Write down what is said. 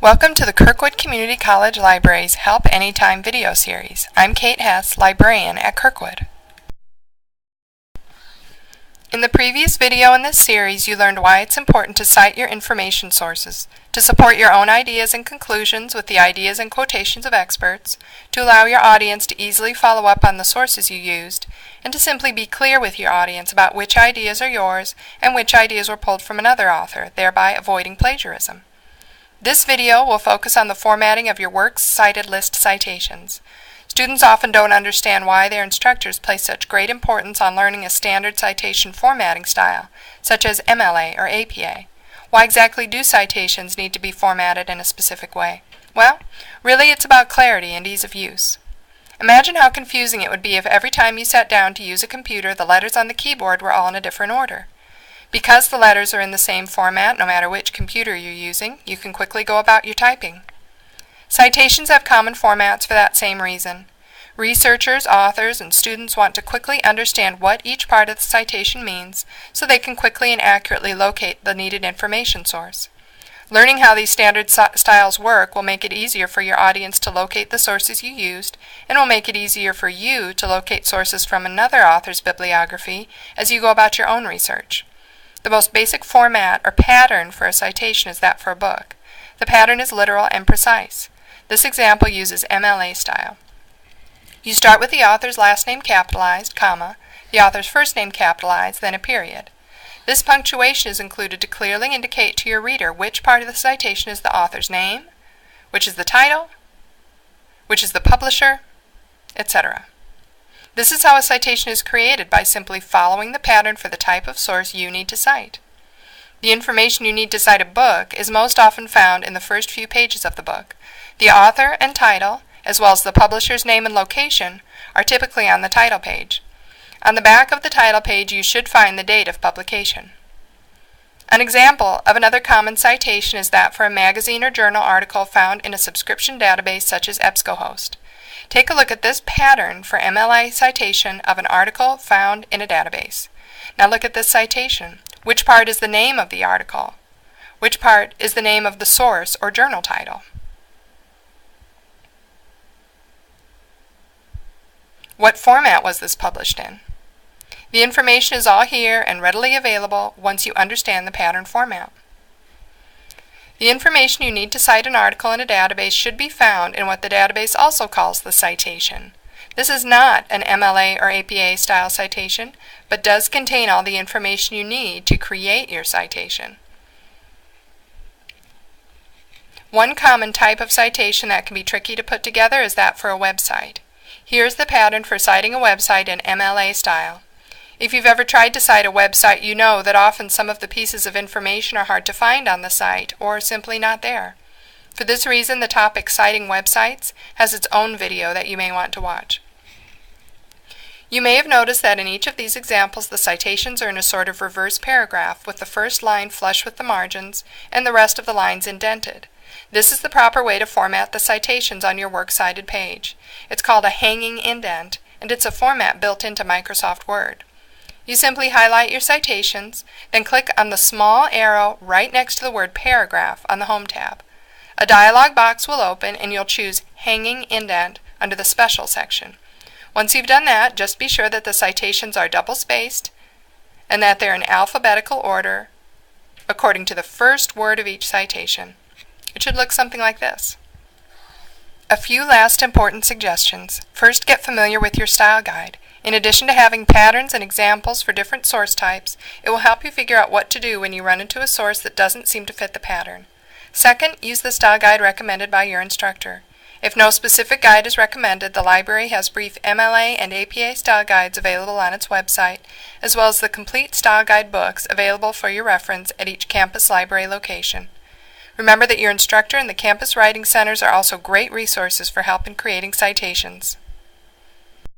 Welcome to the Kirkwood Community College Library's Help Anytime video series. I'm Kate Hess, librarian at Kirkwood. In the previous video in this series, you learned why it's important to cite your information sources, to support your own ideas and conclusions with the ideas and quotations of experts, to allow your audience to easily follow up on the sources you used, and to simply be clear with your audience about which ideas are yours and which ideas were pulled from another author, thereby avoiding plagiarism. This video will focus on the formatting of your works cited list citations. Students often don't understand why their instructors place such great importance on learning a standard citation formatting style, such as MLA or APA. Why exactly do citations need to be formatted in a specific way? Well, really it's about clarity and ease of use. Imagine how confusing it would be if every time you sat down to use a computer, the letters on the keyboard were all in a different order. Because the letters are in the same format no matter which computer you're using, you can quickly go about your typing. Citations have common formats for that same reason. Researchers, authors, and students want to quickly understand what each part of the citation means so they can quickly and accurately locate the needed information source. Learning how these standard styles work will make it easier for your audience to locate the sources you used, and will make it easier for you to locate sources from another author's bibliography as you go about your own research. The most basic format or pattern for a citation is that for a book. The pattern is literal and precise. This example uses MLA style. You start with the author's last name capitalized, comma, the author's first name capitalized, then a period. This punctuation is included to clearly indicate to your reader which part of the citation is the author's name, which is the title, which is the publisher, etc. This is how a citation is created, by simply following the pattern for the type of source you need to cite. The information you need to cite a book is most often found in the first few pages of the book. The author and title, as well as the publisher's name and location, are typically on the title page. On the back of the title page, you should find the date of publication. An example of another common citation is that for a magazine or journal article found in a subscription database such as EBSCOhost. Take a look at this pattern for MLA citation of an article found in a database. Now look at this citation. Which part is the name of the article? Which part is the name of the source or journal title? What format was this published in? The information is all here and readily available once you understand the pattern format. The information you need to cite an article in a database should be found in what the database also calls the citation. This is not an MLA or APA style citation, but does contain all the information you need to create your citation. One common type of citation that can be tricky to put together is that for a website. Here's the pattern for citing a website in MLA style. If you've ever tried to cite a website, you know that often some of the pieces of information are hard to find on the site or simply not there. For this reason, the topic Citing Websites has its own video that you may want to watch. You may have noticed that in each of these examples, the citations are in a sort of reverse paragraph, with the first line flush with the margins and the rest of the lines indented. This is the proper way to format the citations on your works cited page. It's called a hanging indent, and it's a format built into Microsoft Word. You simply highlight your citations, then click on the small arrow right next to the word paragraph on the Home tab. A dialog box will open and you'll choose Hanging Indent under the Special section. Once you've done that, just be sure that the citations are double-spaced and that they're in alphabetical order according to the first word of each citation. It should look something like this. A few last important suggestions. First, get familiar with your style guide. In addition to having patterns and examples for different source types, it will help you figure out what to do when you run into a source that doesn't seem to fit the pattern. Second, use the style guide recommended by your instructor. If no specific guide is recommended, the library has brief MLA and APA style guides available on its website, as well as the complete style guide books available for your reference at each campus library location. Remember that your instructor and the campus writing centers are also great resources for help in creating citations.